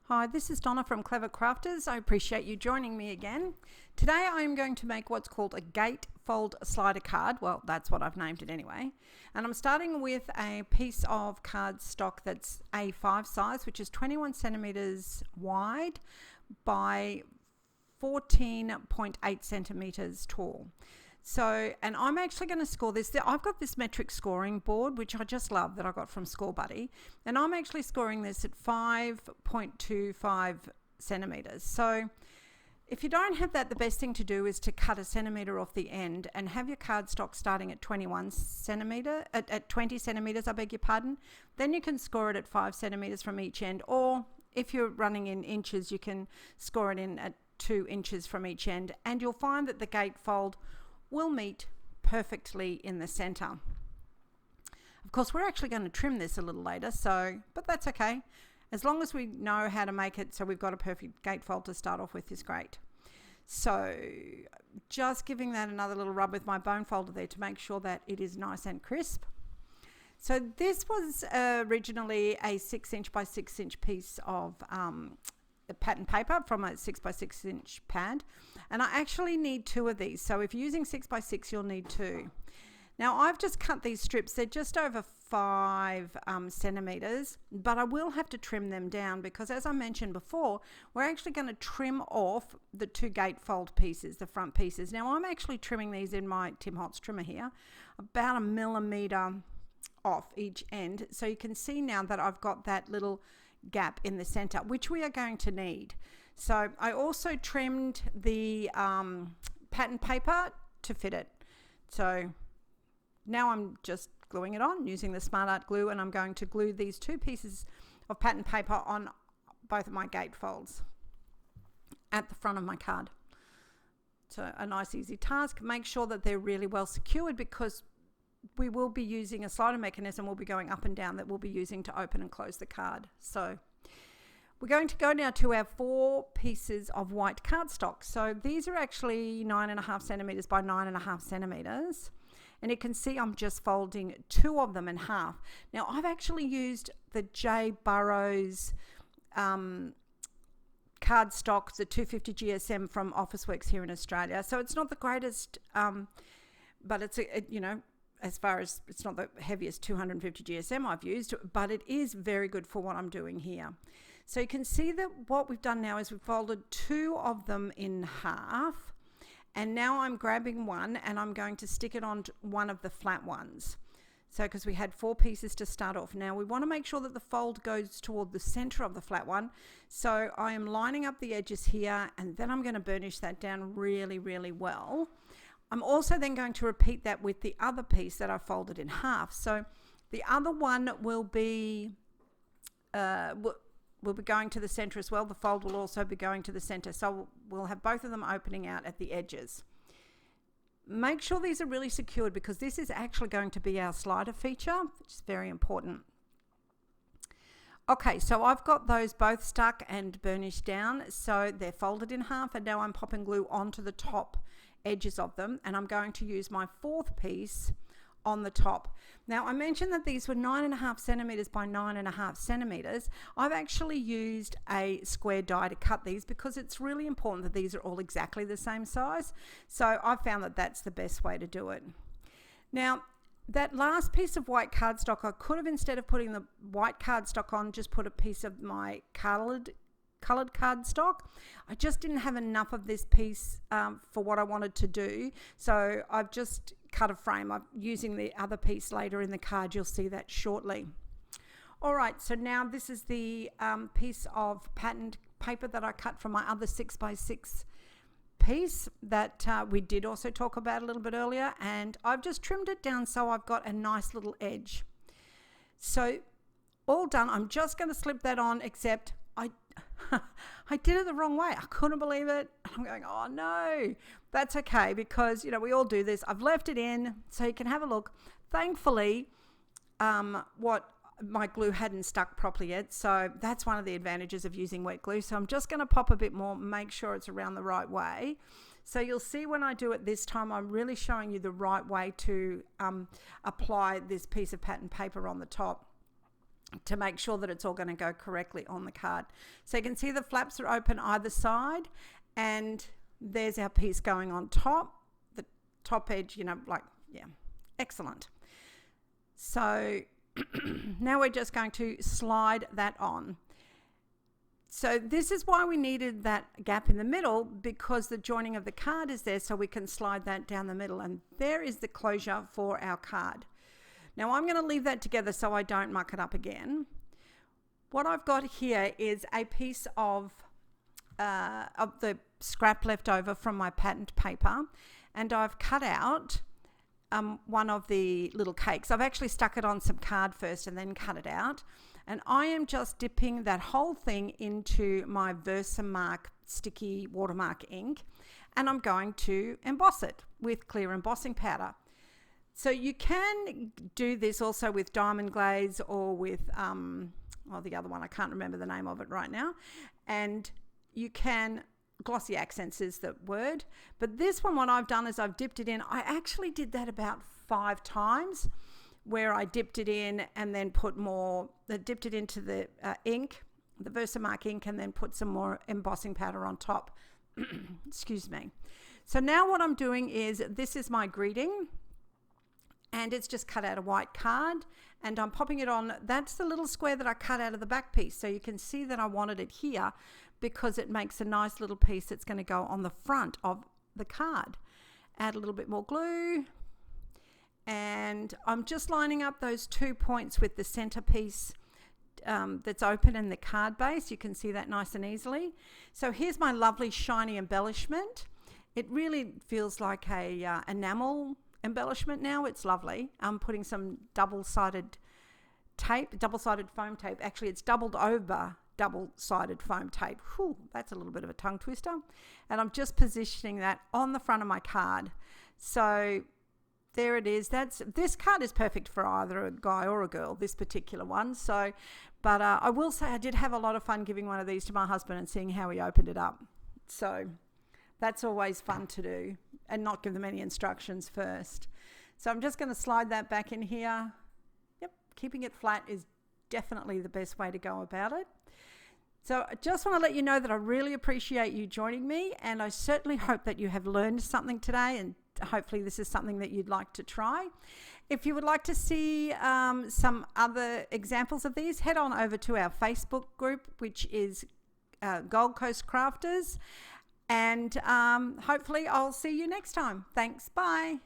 Hi, this is Donna from Clever Crafters. I appreciate you joining me again. Today I am going to make what's called a Gatefold slider card. Well, that's what I've named it anyway. And I'm starting with a piece of cardstock that's A5 size, which is 21 centimeters wide by 14.8 centimeters tall. So, and I'm actually going to score this. I've got this metric scoring board, which I just love, that I got from Score Buddy. And I'm actually scoring this at 5.25 centimeters. So if you don't have that, the best thing to do is to cut a centimeter off the end and have your cardstock starting at 20 centimeters, I beg your pardon. Then you can score it at 5 centimeters from each end. Or if you're running in inches, you can score it in at 2 inches from each end. And you'll find that the gatefold will meet perfectly in the center. Of course, we're actually going to trim this a little later, but that's okay. As long as we know how to make it so we've got a perfect gatefold to start off with is great. So just giving that another little rub with my bone folder there to make sure that it is nice and crisp. So this was originally a 6" by 6" piece of pattern paper from a 6 by 6" pad, and I actually need 2 of these. So if you're using 6 by 6, you'll need 2. Now I've just cut these strips. They're just over 5 centimeters, but I will have to trim them down because, as I mentioned before, we're actually going to trim off the 2 gatefold pieces, the front pieces. Now I'm actually trimming these in my Tim Holtz trimmer here, about 1 millimeter off each end. So you can see now that I've got that little gap in the center, which we are going to need. So I also trimmed the pattern paper to fit it. So now I'm just gluing it on using the Smart Art glue, and I'm going to glue these 2 pieces of pattern paper on both of my gatefolds at the front of my card. So a nice easy task. Make sure that they're really well secured because we will be using a slider mechanism. We'll be going up and down that we'll be using to open and close the card. So we're going to go now to our 4 pieces of white cardstock. So these are actually 9.5 centimeters by 9.5 centimeters. And you can see I'm just folding 2 of them in half. Now I've actually used the J. Burrows cardstock, the 250 GSM from Officeworks here in Australia. So it's not the greatest, but it's, as far as it's not the heaviest 250 GSM I've used, but it is very good for what I'm doing here. So you can see that what we've done now is we've folded 2 of them in half, and now I'm grabbing one and I'm going to stick it on one of the flat ones. So because we had 4 pieces to start off. Now we want to make sure that the fold goes toward the center of the flat one. So I am lining up the edges here, and then I'm going to burnish that down really, really well. I'm also then going to repeat that with the other piece that I folded in half. So the other one will be going to the center as well. The fold will also be going to the center. So we'll have both of them opening out at the edges. Make sure these are really secured because this is actually going to be our slider feature, which is very important. Okay, so I've got those both stuck and burnished down. So they're folded in half, and now I'm popping glue onto the top edges of them, and I'm going to use my 4th piece on the top. Now I mentioned that these were 9.5 centimeters by 9.5 centimeters. I've actually used a square die to cut these because it's really important that these are all exactly the same size. So I found that that's the best way to do it. Now that last piece of white cardstock, I could have, instead of putting the white cardstock on, just put a piece of my colored cardstock. I just didn't have enough of this piece for what I wanted to do, so I've just cut a frame. I'm using the other piece later in the card. You'll see that shortly. All right, so now this is the piece of patterned paper that I cut from my other 6 by 6 piece that we did also talk about a little bit earlier, and I've just trimmed it down so I've got a nice little edge. So all done. I'm just going to slip that on, except I did it the wrong way. I couldn't believe it. I'm going, oh no, that's okay, because we all do this. I've left it in so you can have a look. Thankfully, what my glue hadn't stuck properly yet, so that's one of the advantages of using wet glue. So I'm just going to pop a bit more, make sure it's around the right way. So you'll see when I do it this time, I'm really showing you the right way to apply this piece of pattern paper on the top. to make sure that it's all going to go correctly on the card. So you can see the flaps are open either side, and there's our piece going on top, the top edge, excellent. So now we're just going to slide that on. So this is why we needed that gap in the middle, because the joining of the card is there, so we can slide that down the middle, and there is the closure for our card. Now I'm going to leave that together so I don't muck it up again. What I've got here is a piece of the scrap left over from my patterned paper, and I've cut out one of the little cakes. I've actually stuck it on some card first and then cut it out. And I am just dipping that whole thing into my Versamark sticky watermark ink, and I'm going to emboss it with clear embossing powder. So you can do this also with diamond glaze or with, the other one, I can't remember the name of it right now. And you can, glossy accents is the word. But this one, what I've done is I've dipped it in. I actually did that about 5 times, where I dipped it in and then dipped it into the ink, the Versamark ink, and then put some more embossing powder on top. Excuse me. So now what I'm doing is, this is my greeting, and it's just cut out a white card, and I'm popping it on. That's the little square that I cut out of the back piece. So you can see that I wanted it here because it makes a nice little piece that's going to go on the front of the card. Add a little bit more glue. And I'm just lining up those 2 points with the centerpiece that's open in the card base. You can see that nice and easily. So here's my lovely shiny embellishment. It really feels like a enamel embellishment now. It's lovely. I'm putting some double-sided foam tape. Actually, it's doubled over double-sided foam tape. Whew, that's a little bit of a tongue twister. And I'm just positioning that on the front of my card. So there it is. This card is perfect for either a guy or a girl, this particular one. So, but I will say I did have a lot of fun giving one of these to my husband and seeing how he opened it up. So that's always fun to do, and not give them any instructions first. So I'm just going to slide that back in here. Yep, keeping it flat is definitely the best way to go about it. So I just want to let you know that I really appreciate you joining me, and I certainly hope that you have learned something today, and hopefully this is something that you'd like to try. If you would like to see some other examples of these, head on over to our Facebook group, which is Gold Coast Crafters, and hopefully I'll see you next time. Thanks. Bye.